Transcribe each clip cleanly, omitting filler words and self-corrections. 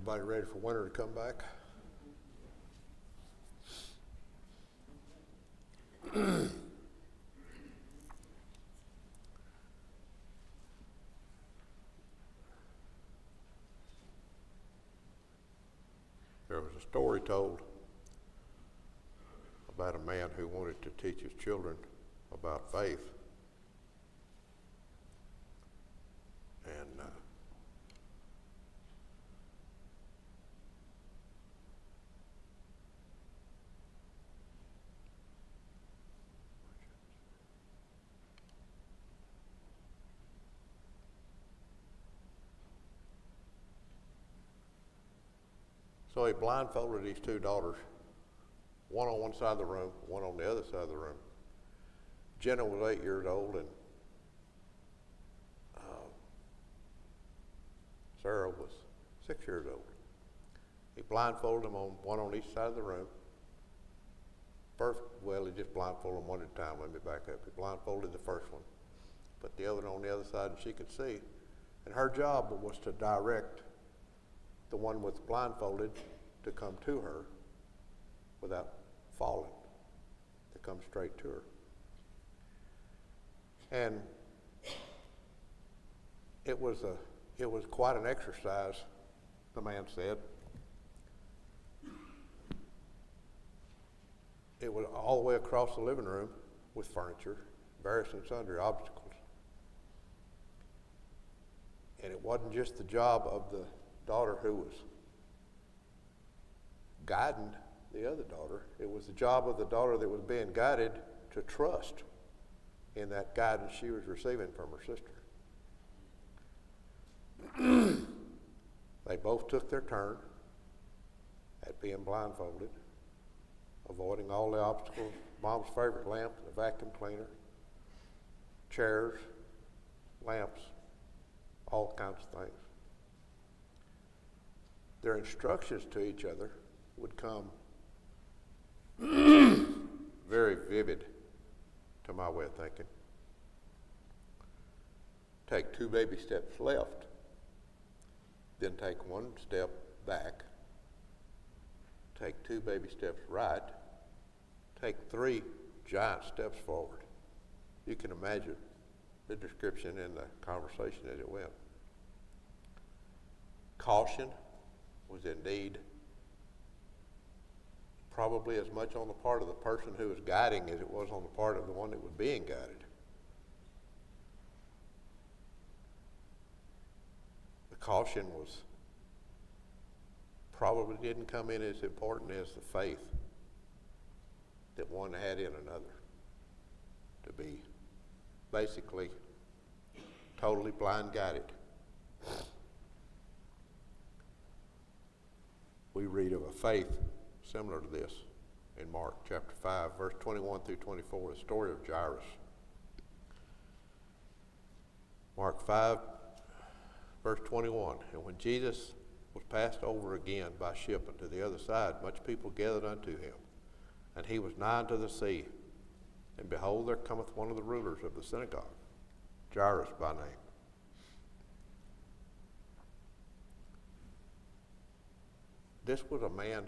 Everybody ready for winter to come back? There was a story told about a man who wanted to teach his children about faith. And so he blindfolded his two daughters, one on one side of the room, one on the other side of the room. Jenna was 8 years old, and Sarah was 6 years old. He blindfolded them one on each side of the room. First, well, he just blindfolded them one at a time. Let me back up. He blindfolded the first one, put the other one on the other side, and she could see. And her job was to direct the one with blindfolded to come to her without falling, to come straight to her. And it was quite an exercise, the man said. It was all the way across the living room with furniture, various and sundry obstacles. And it wasn't just the job of the daughter who was guiding the other daughter. It was the job of the daughter that was being guided to trust in that guidance she was receiving from her sister. They both took their turn at being blindfolded, avoiding all the obstacles, Mom's favorite lamp, the vacuum cleaner, chairs, lamps, all kinds of things. Their instructions to each other would come very vivid to my way of thinking. Take 2 baby steps left, then take 1 step back, take 2 baby steps right, take 3 giant steps forward. You can imagine the description in the conversation as it went. Caution was indeed probably as much on the part of the person who was guiding as it was on the part of the one that was being guided. The caution probably didn't come in as important as the faith that one had in another, to be basically totally blind guided. We read of a faith similar to this in Mark chapter 5, verse 21 through 24, the story of Jairus. Mark 5, verse 21, and when Jesus was passed over again by ship unto the other side, much people gathered unto him, and he was nigh unto the sea. And behold, there cometh one of the rulers of the synagogue, Jairus by name. This was a man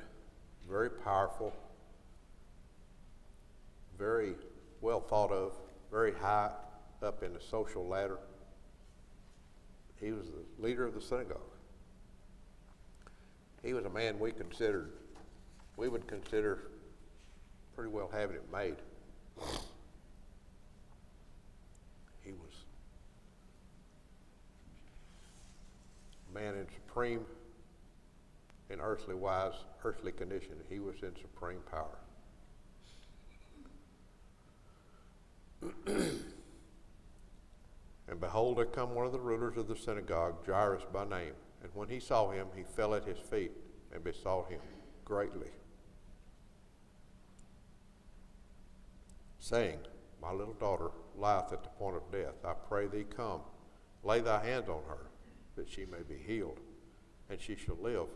very powerful, very well thought of, very high up in the social ladder. He was the leader of the synagogue. He was a man we would consider pretty well having it made. He was a man in supreme, in earthly condition. He was in supreme power. And behold, there come one of the rulers of the synagogue, Jairus by name. And when he saw him, he fell at his feet and besought him greatly, saying, My little daughter lieth at the point of death. I pray thee, come, lay thy hands on her, that she may be healed, and she shall live.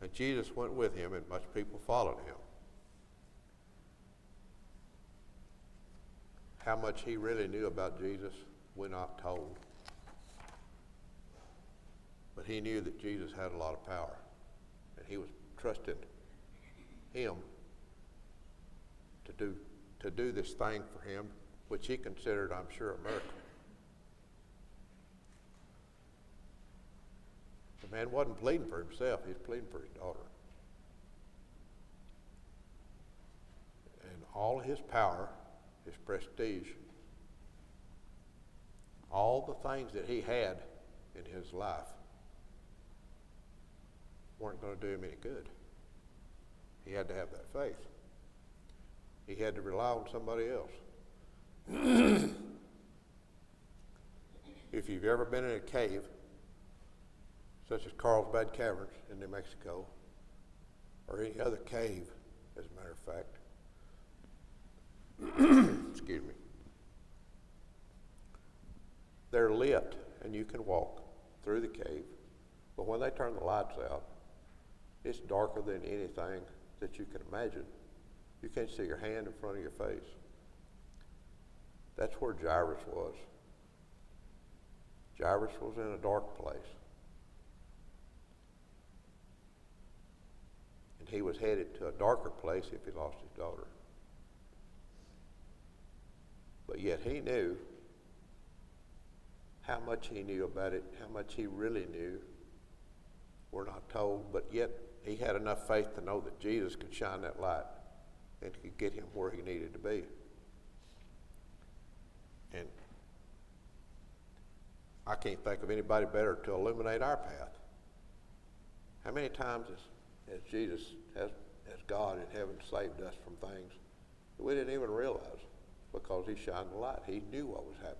And Jesus went with him, and much people followed him. How much he really knew about Jesus, we're not told. But he knew that Jesus had a lot of power. and he was trusting him to do this thing for him, which he considered, I'm sure, a miracle. The man wasn't pleading for himself, he was pleading for his daughter. And all his power, his prestige, all the things that he had in his life weren't going to do him any good. He had to have that faith. He had to rely on somebody else. If you've ever been in a cave, such as Carlsbad Caverns in New Mexico, or any other cave, as a matter of fact, excuse me, they're lit and you can walk through the cave, but when they turn the lights out, it's darker than anything that you can imagine. You can't see your hand in front of your face. That's where Jairus was. Jairus was in a dark place. And he was headed to a darker place if he lost his daughter. But yet he knew how much he knew about it, how much he really knew. We're not told, but yet he had enough faith to know that Jesus could shine that light and could get him where he needed to be. And I can't think of anybody better to illuminate our path. How many times has Jesus, has God in heaven saved us from things that we didn't even realize because he shined the light. He knew what was happening.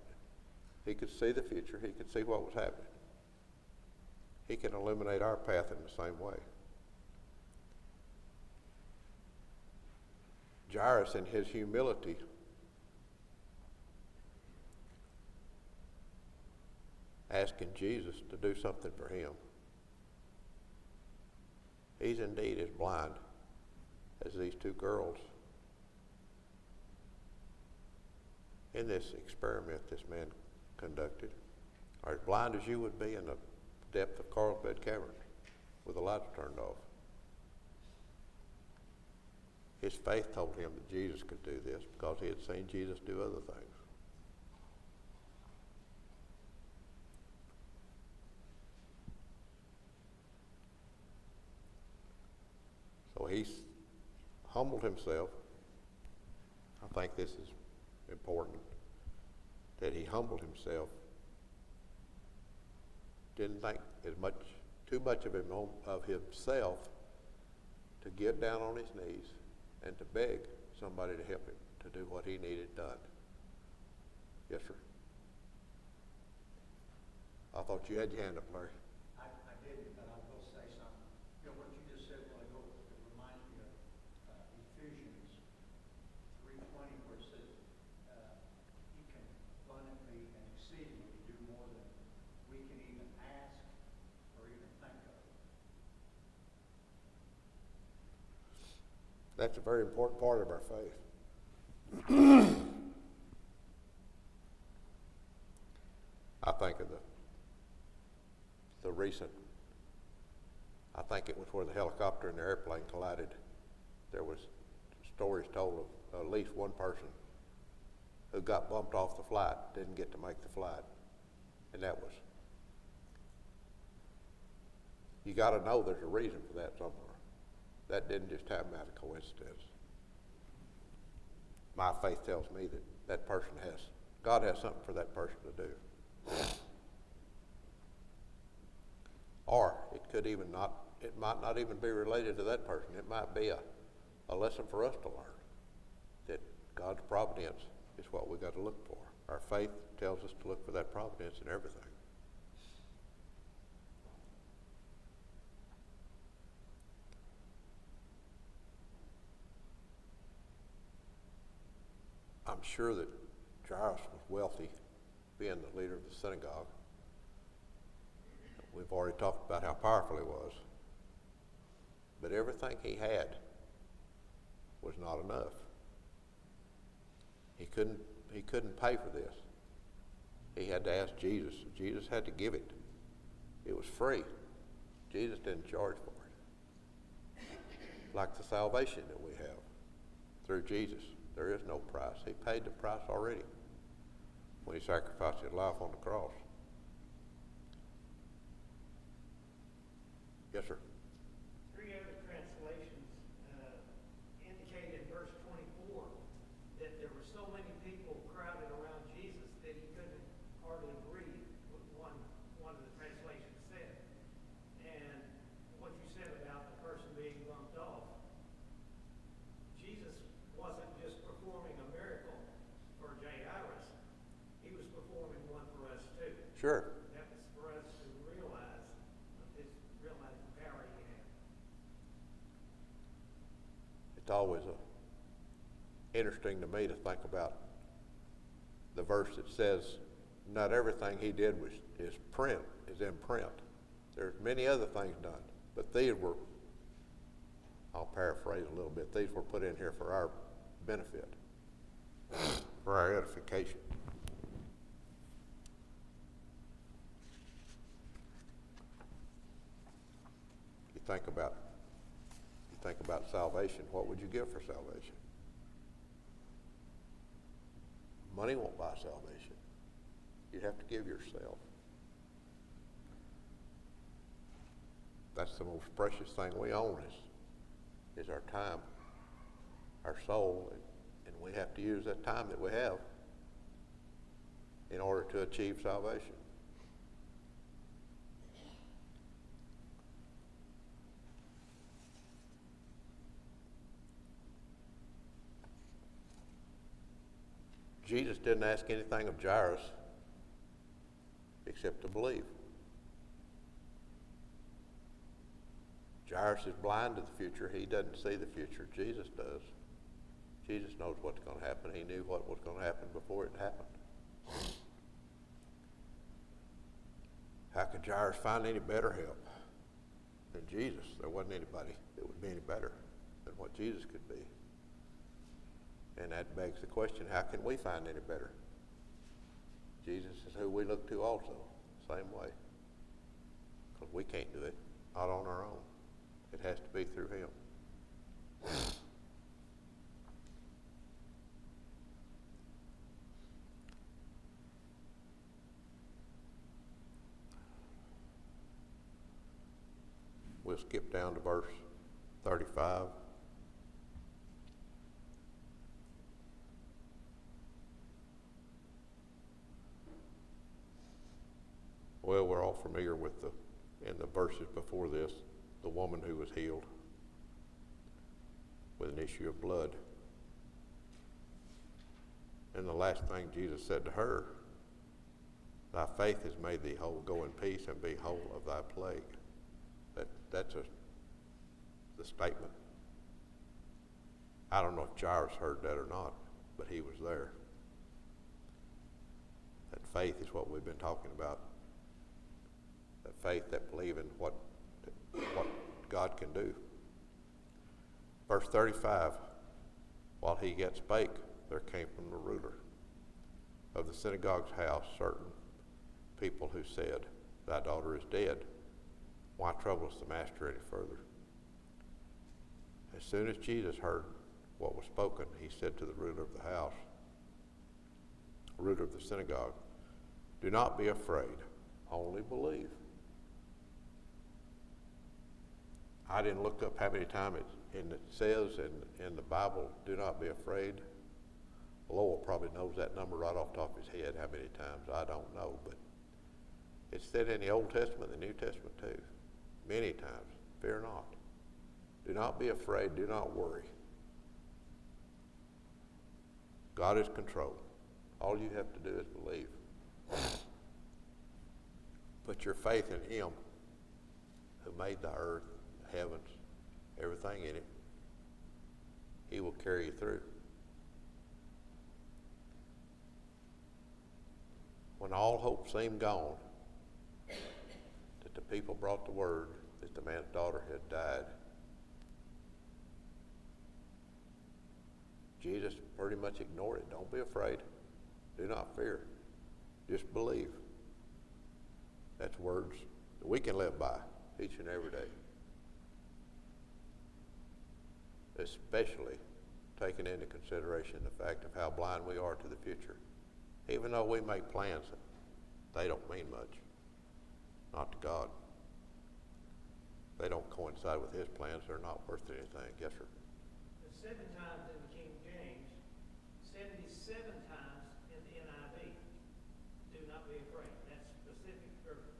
He could see the future. He could see what was happening. He can illuminate our path in the same way. Jairus, in his humility, asking Jesus to do something for him. He's indeed as blind as these two girls. In this experiment this man conducted, are as blind as you would be in the depth of Carlsbad Caverns with the lights turned off. His faith told him that Jesus could do this because he had seen Jesus do other things. So he humbled himself. I think this is important, that he humbled himself. Didn't think too much of himself to get down on his knees and to beg somebody to help him to do what he needed done. Yes, sir. I thought you had your hand up, Larry. I didn't, but I will say something. You know, what you just said a while ago, it reminds me of Ephesians 3:20, where it says, he can abundantly and exceedingly do more than we can even ask or even think of. That's a very important part of our faith. I think of the recent, I think it was where the helicopter and the airplane collided. There was stories told of at least one person who got bumped off the flight, didn't get to make the flight. And that was, you got to know there's a reason for that somewhere. That didn't just happen out of coincidence. My faith tells me that that person God has something for that person to do. Or it might not even be related to that person. It might be a lesson for us to learn that God's providence is what we got to look for. Our faith tells us to look for that providence in everything. I'm sure that Jairus was wealthy, being the leader of the synagogue. We've already talked about how powerful he was. But everything he had was not enough. He couldn't pay for this. He had to ask Jesus. Jesus had to give it. It was free. Jesus didn't charge for it. like the salvation that we have through Jesus. There is no price. He paid the price already when he sacrificed his life on the cross. Yes, sir. Three other translations indicate in verse 24 that there were so many people crowded around Jesus that he couldn't hardly breathe, what one of the translations said. And what you said about the person being bumped off, Jesus wasn't just performing a miracle for Jairus, he was performing one for us too. Sure. That was for us to realize the power he had. It's always interesting to me to think about the verse that says not everything he did is in print. There's many other things done, but these were, I'll paraphrase a little bit, these were put in here for our benefit, for our edification. You think about salvation. What would you give for salvation? Money won't buy salvation. You'd have to give yourself. That's the most precious thing we own is our time, our soul, and we have to use that time that we have in order to achieve salvation. Jesus didn't ask anything of Jairus except to believe. Jairus is blind to the future. He doesn't see the future. Jesus does. Jesus knows what's going to happen. He knew what was going to happen before it happened. How could Jairus find any better help than Jesus? There wasn't anybody that would be any better than what Jesus could be. And that begs the question, how can we find any better? Jesus is who we look to also, same way. Because we can't do it, not on our own. It has to be through him. We'll skip down to verse 35. Well, we're all familiar with in the verses before this, the woman who was healed with an issue of blood. And the last thing Jesus said to her, thy faith has made thee whole. Go in peace and be whole of thy plague. That's the statement. I don't know if Jairus heard that or not, but he was there. That faith is what we've been talking about. That faith, that believe in what God can do. Verse 35, while he yet spake, there came from the ruler of the synagogue's house certain people who said, thy daughter is dead. Why troublest the master any further? As soon as Jesus heard what was spoken, he said to the ruler of the house, ruler of the synagogue, do not be afraid, only believe. I didn't look up how many times it says in the Bible, do not be afraid. Lowell probably knows that number right off the top of his head, how many times, I don't know, but it's said in the Old Testament and the New Testament too, many times, fear not. Do not be afraid, do not worry. God is control. All you have to do is believe. Put your faith in him who made the earth, the heavens, everything in it. He will carry you through. When all hope seemed gone, that the people brought the word that the man's daughter had died, Jesus pretty much ignored it. Don't be afraid. Do not fear. Just believe. That's words that we can live by each and every day. especially taking into consideration the fact of how blind we are to the future. Even though we make plans, they don't mean much. Not to God. They don't coincide with his plans. They're not worth anything. Yes, sir. There's 7 times in the King James, 77 times in the NIV. Do not be afraid. That's specific expression.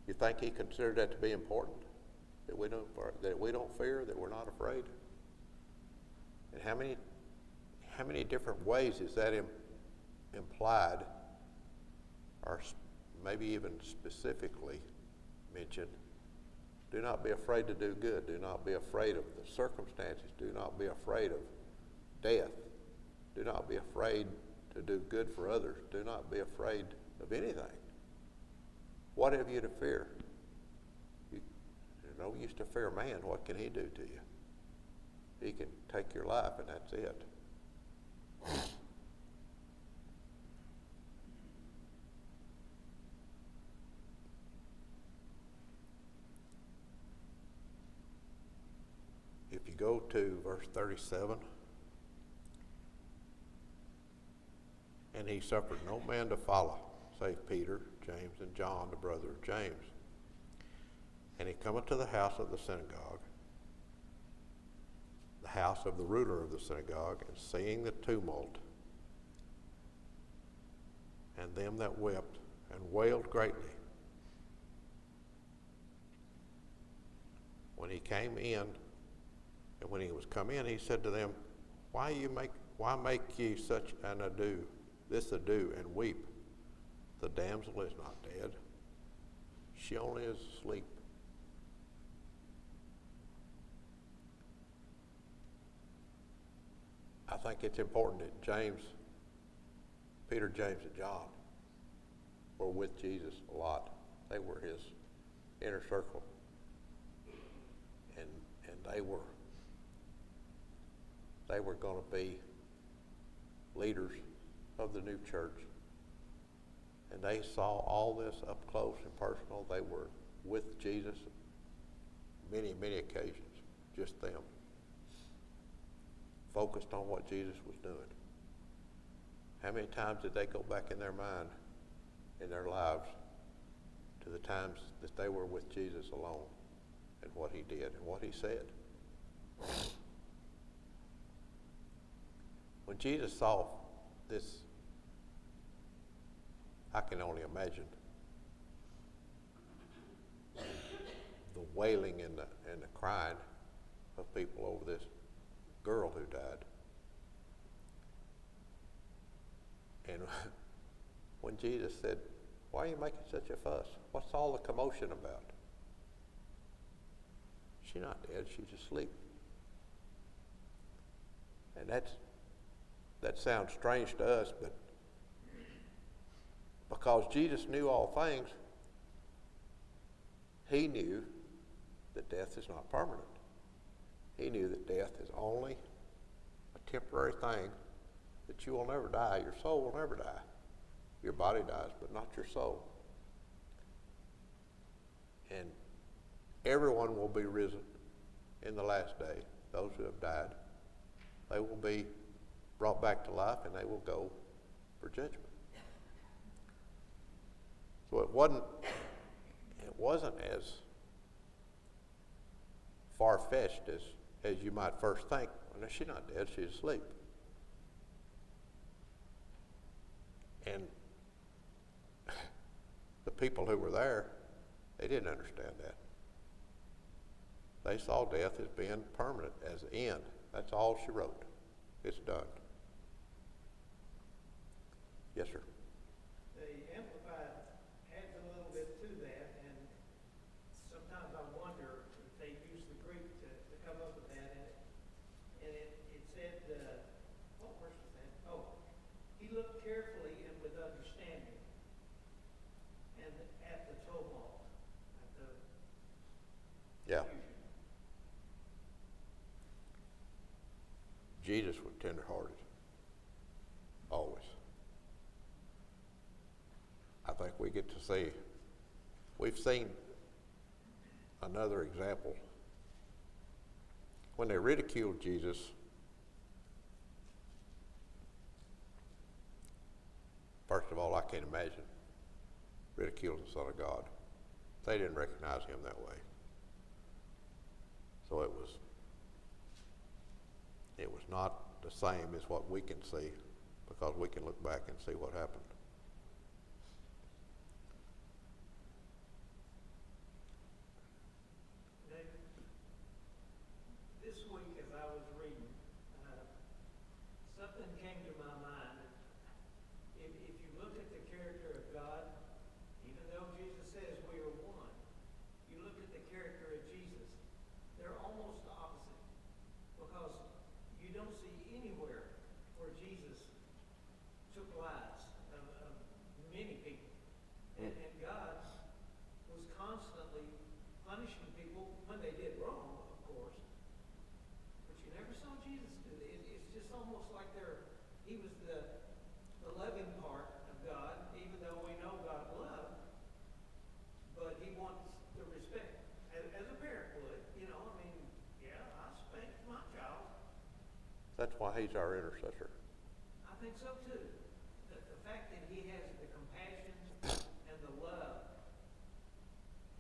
You think he considered that to be important? That we don't fear, that we're not afraid? And how many different ways is that implied, or maybe even specifically mentioned? Do not be afraid to do good. Do not be afraid of the circumstances. Do not be afraid of death. Do not be afraid to do good for others. Do not be afraid of anything. What have you to fear? You're no use to fear man. What can he do to you? He can take your life, and that's it. If you go to verse 37, and he suffered no man to follow, save Peter, James, and John, the brother of James. And he cometh to the house of the synagogue, the house of the ruler of the synagogue, and seeing the tumult, and them that wept, and wailed greatly. When he came in, and when he was come in, he said to them, Why make ye such an ado, and weep? The damsel is not dead, she only is asleep. I think it's important that Peter, James, and John were with Jesus a lot. They were his inner circle. And they were going to be leaders of the new church. And they saw all this up close and personal. They were with Jesus many, many occasions, just them, focused on what Jesus was doing. How many times did they go back in their mind, in their lives, to the times that they were with Jesus alone, and what he did and what he said? When Jesus saw this, I can only imagine the wailing and the crying of people over this girl who died. And when Jesus said, Why are you making such a fuss? What's all the commotion about? She's not dead, she's asleep. And that sounds strange to us, but because Jesus knew all things, he knew that death is not permanent. He knew that death is only a temporary thing, that you will never die. Your soul will never die. Your body dies, but not your soul. And everyone will be risen in the last day. Those who have died, they will be brought back to life, and they will go for judgment. So it wasn't as far-fetched as you might first think. Well, she's not dead, she's asleep. And the people who were there, they didn't understand that. They saw death as being permanent, as the end. That's all she wrote. It's done. Yes, sir. The Amplified adds a little bit to that, and sometimes I wonder if they use the Greek to come up with that. And it said, what verse was that? Oh, he looked carefully and with understanding, and at the tumult, at the Yeah. confusion. Jesus was tenderhearted. Always. I think we get to see, we've seen another example. When they ridiculed Jesus, first of all, I can't imagine ridiculing the Son of God. They didn't recognize him that way. So it was not the same as what we can see, because we can look back and see what happened. This week, as I was reading, something came to my mind. If you look at the character of God, even though Jesus says we are one, you look at the character of Jesus, they're almost opposite. Because you don't see anywhere where Jesus took lives of many people. And God was constantly punishing people when they did wrong, of course. But you never saw Jesus do that. It's just almost like he was the loving part of God, even though we know God loved. But he wants the respect, as a parent would. I mean, yeah, I spanked my child. That's why he's our intercessor. I think so too. The fact that he has the compassion and the love,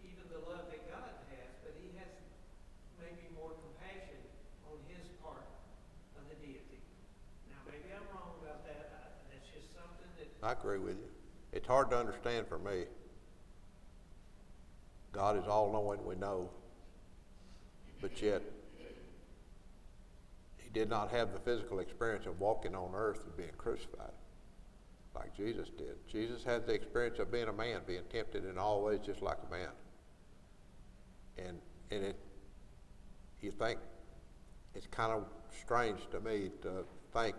even the love that God has, but he has maybe more compassion on his part of the deity. Now, maybe I'm wrong about that. That's just something that I agree with you. It's hard to understand for me. God is all-knowing, we know, but yet he did not have the physical experience of walking on earth and being crucified like Jesus did. Jesus had the experience of being a man, being tempted in all ways just like a man. And you think it's kind of strange to me to think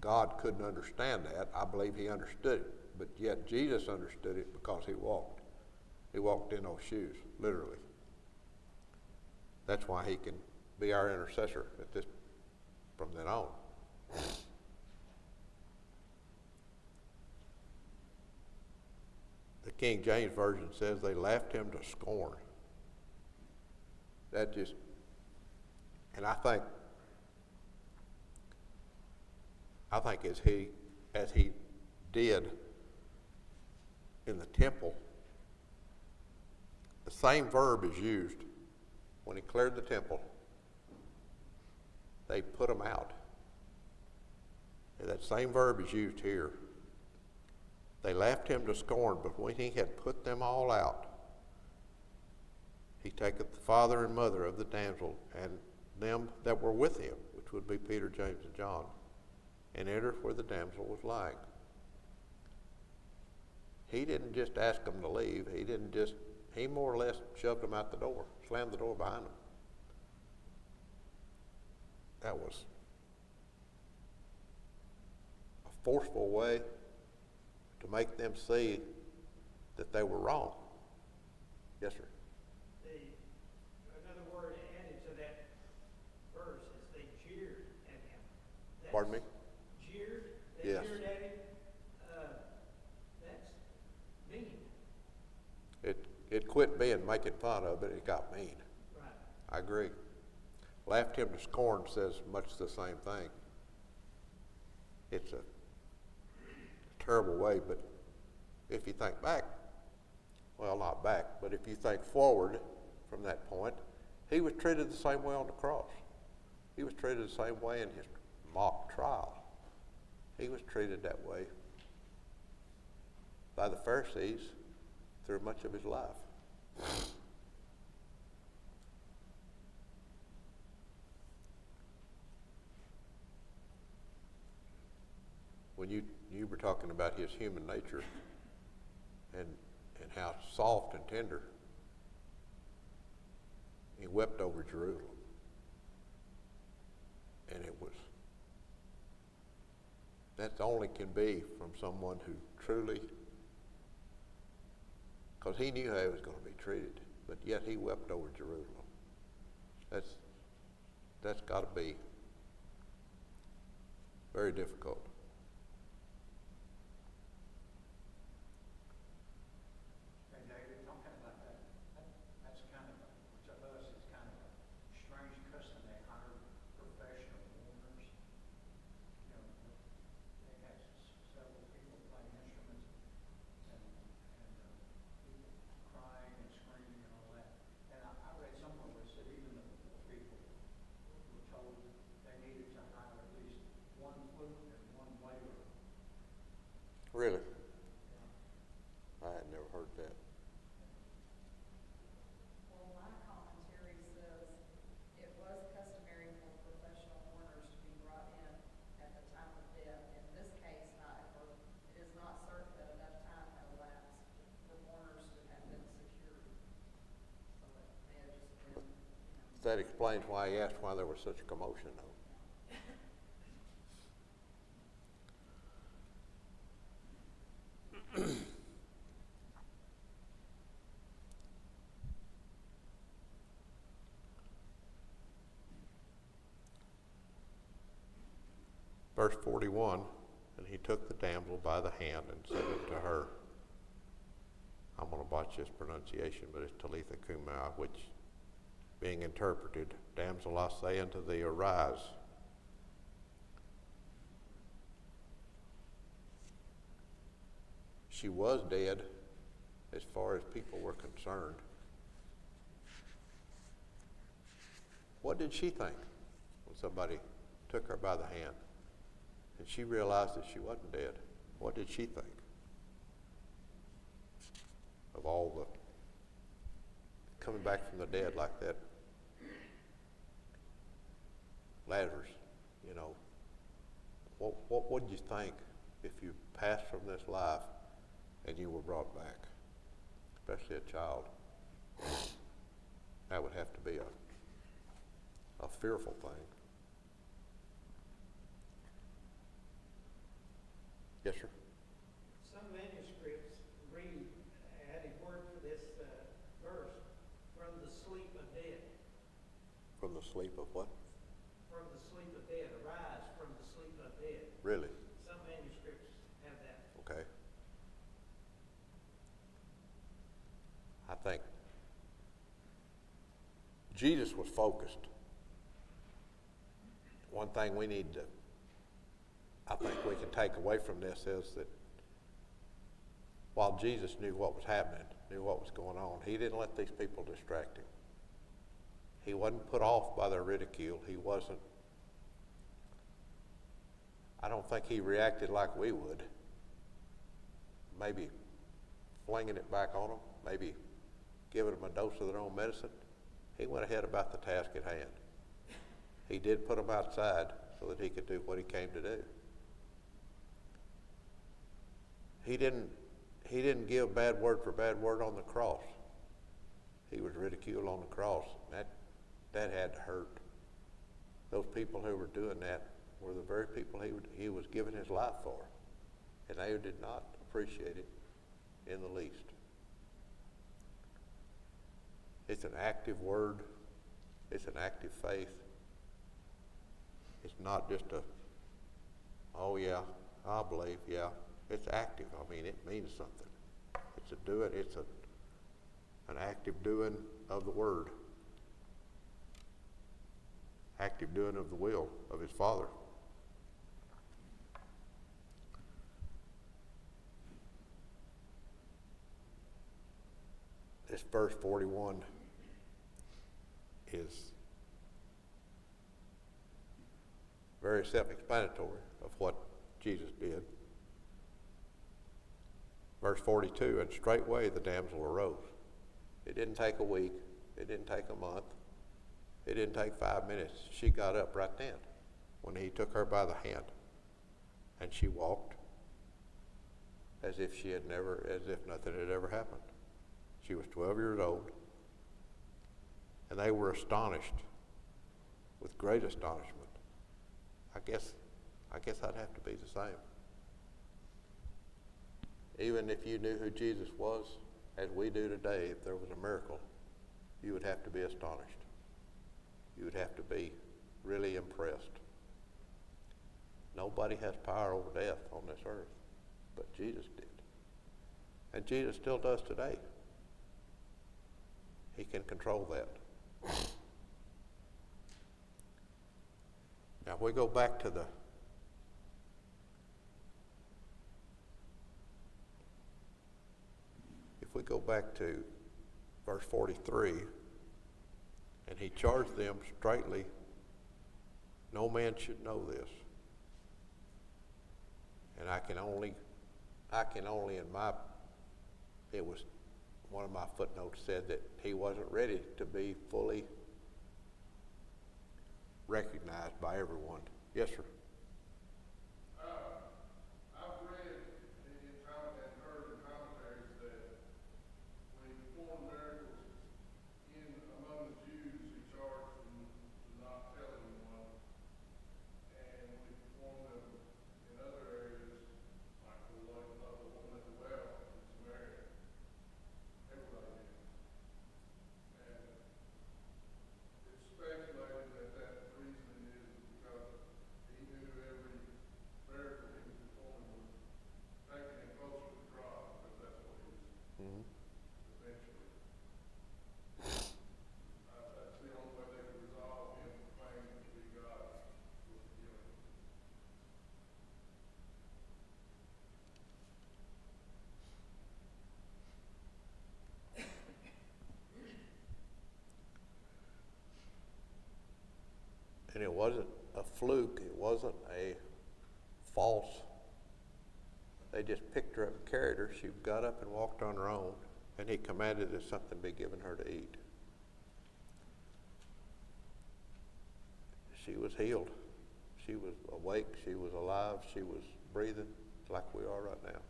God couldn't understand that. I believe he understood it, but yet Jesus understood it because he walked. He walked in those shoes, literally. That's why he can be our intercessor from then on. The King James Version says they laughed him to scorn. And I think as he did in the temple, the same verb is used when he cleared the temple. They put him out. And that same verb is used here. They laughed him to scorn, but when he had put them all out, he taketh the father and mother of the damsel and them that were with him, which would be Peter, James, and John, and entered where the damsel was lying. He didn't just ask them to leave. He more or less shoved them out the door, slammed the door behind them. That was a forceful way to make them see that they were wrong. Yes, sir. Another word added to that verse is they jeered at him. Pardon me? Jeered? They Yes. jeered at him? That's mean. It quit being making fun of, but it got mean. Right. I agree. Laughed him to scorn says much the same thing. It's a terrible way, but if you think back, well, not back, but if you think forward from that point, he was treated the same way on the cross. He was treated the same way in his mock trial. He was treated that way by the Pharisees through much of his life. When you were talking about his human nature and how soft and tender, he wept over Jerusalem. And that only can be from someone who truly, because he knew how he was going to be treated, but yet he wept over Jerusalem. That's got to be very difficult. Hey, David, talking about that, that's kind of, which Really? I had never heard that. Well, my commentary says it was customary for professional mourners to be brought in at the time of death. In this case, however, it is not certain that enough time had elapsed for mourners to have been secured. So it may have just been, That explains why he asked why there was such a commotion, though. Verse 41, and he took the damsel by the hand and said unto her, I'm going to botch this pronunciation, but it's Talitha Kumai, which being interpreted, damsel, I say unto thee, arise. She was dead as far as people were concerned. What did she think when somebody took her by the hand and she realized that she wasn't dead? What did she think of all the coming back from the dead like that? Lazarus, you know, what would you think if you passed from this life and you were brought back, especially a child? That would have to be a fearful thing. Yes, sir. Some manuscripts read, add a word for this verse, from the sleep of dead. From the sleep of what? From the sleep of dead. Arise from the sleep of dead. Really? Some manuscripts have that. Okay. I think Jesus was focused. One thing we need to, I think we can take away from this is that while Jesus knew what was happening, knew what was going on, he didn't let these people distract him. He wasn't put off by their ridicule. He wasn't, I don't think he reacted like we would. Maybe flinging it back on them, maybe giving them a dose of their own medicine. He went ahead about the task at hand. He did put them outside so that he could do what he came to do. He didn't give bad word for bad word on the cross. He was ridiculed on the cross. That had to hurt. Those people who were doing that were the very people he was giving his life for. And they did not appreciate it in the least. It's an active word. It's an active faith. It's not just oh yeah, I believe, yeah. It's active. I mean, it means something. It's a do it. It's an active doing of the word. Active doing of the will of his Father. This verse 41 is very self-explanatory of what Jesus did. Verse 42, and straightway the damsel arose. It didn't take a week. It didn't take a month. It didn't take 5 minutes. She got up right then when he took her by the hand. And she walked as if nothing had ever happened. She was 12 years old. And they were astonished with great astonishment. I guess I'd have to be the same. Even if you knew who Jesus was, as we do today, if there was a miracle, you would have to be astonished. You would have to be really impressed. Nobody has power over death on this earth, but Jesus did. And Jesus still does today. He can control that. Now, if we go back to verse 43, and he charged them straitly, no man should know this. And I I can only it was, one of my footnotes said that he wasn't ready to be fully recognized by everyone. Yes, sir. I've read and heard in commentaries that when he performed miracles among the Jews, he charged them to not tell anyone, and when he performed them in other areas, like the woman at the well in Samaria, everybody did. And it's speculated that the reason is because he knew every miracle he was performing was taking him closer to God, because that's what he was eventually. That's the only way they could resolve him claiming to be God, was to kill him. And it wasn't a fluke. It wasn't a false. They just picked her up and carried her. She got up and walked on her own, and he commanded that something be given her to eat. She was healed. She was awake. She was alive. She was breathing like we are right now.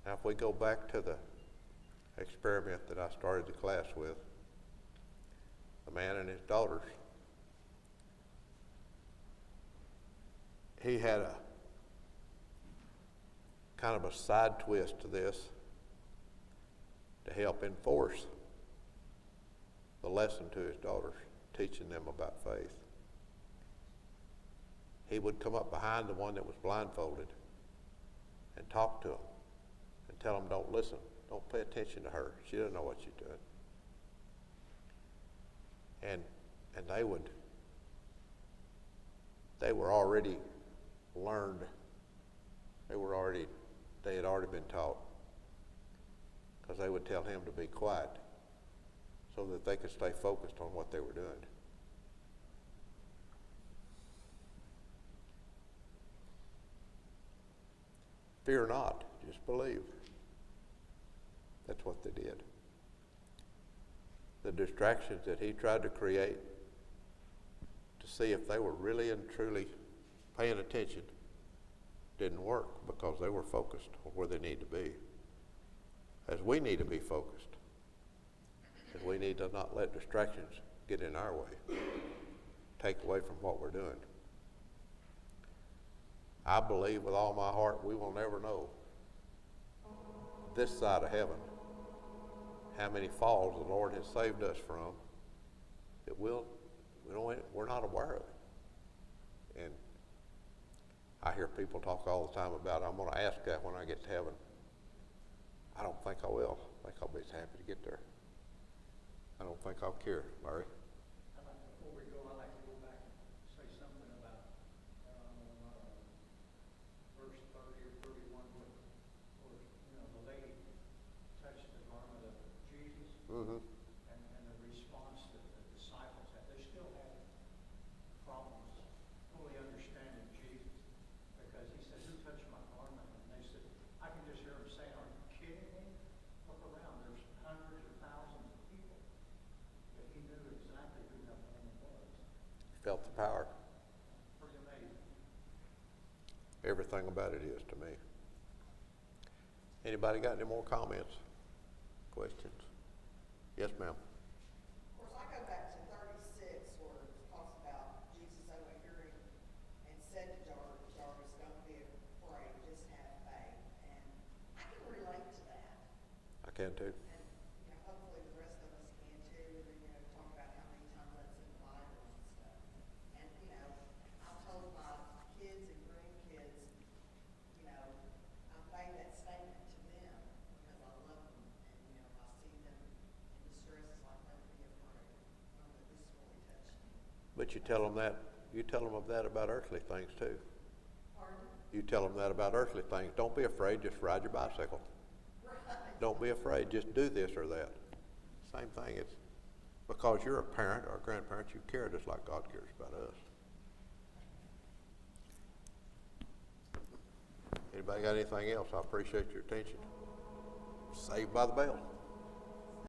Now, if we go back to the experiment that I started the class with, the man and his daughters, he had a kind of a side twist to this to help enforce the lesson to his daughters, teaching them about faith. He would come up behind the one that was blindfolded and talk to them and tell them, don't listen, don't pay attention to her. She doesn't know what she's doing. And they were already learned. They had already been taught, because they would tell him to be quiet so that they could stay focused on what they were doing. Fear not, just believe. That's what they did. The distractions that he tried to create to see if they were really and truly paying attention didn't work, because they were focused on where they need to be. As we need to be focused. And we need to not let distractions get in our way, take away from what we're doing. I believe with all my heart we will never know this side of heaven how many falls the Lord has saved us from that we're not aware of. And I hear people talk all the time about, I'm going to ask that when I get to heaven. I don't think I will. I think I'll be happy to get there. I don't think I'll care, Larry. Before we go, I'd like to go back and say something about verse 30 or 31, where the lady touched the garment of Jesus, Mm-hmm. and the response that the disciples had. They still had problems fully understanding Jesus, because he said, "Who touched my garment?" And they said, I can just hear them saying, "Are you kidding me? Look around. There's hundreds of thousands of people." But he knew exactly who that woman was. Felt the power. Pretty amazing. Everything about it is to me. Anybody got any more comments? Questions? Yes, ma'am. Of course, I go back to 36, where it talks about Jesus overhearing and said to Jairus, "Don't be afraid, just have faith." And I can relate to that. I can too. And hopefully the rest of us can too. And talk about how many times that's in the Bible and stuff. And I've told my kids and grandkids, I've made that statement to them because I love them. And if I see them in distress, it's like, "Don't be afraid. Know that this really touched me." But you tell them that about earthly things too. Pardon? You tell them that about earthly things. Don't be afraid, just ride your bicycle. Right. Don't be afraid, just do this or that. Same thing. It's because you're a parent or a grandparent, you care just like God cares about us. Anybody got anything else? I appreciate your attention. Saved by the bell.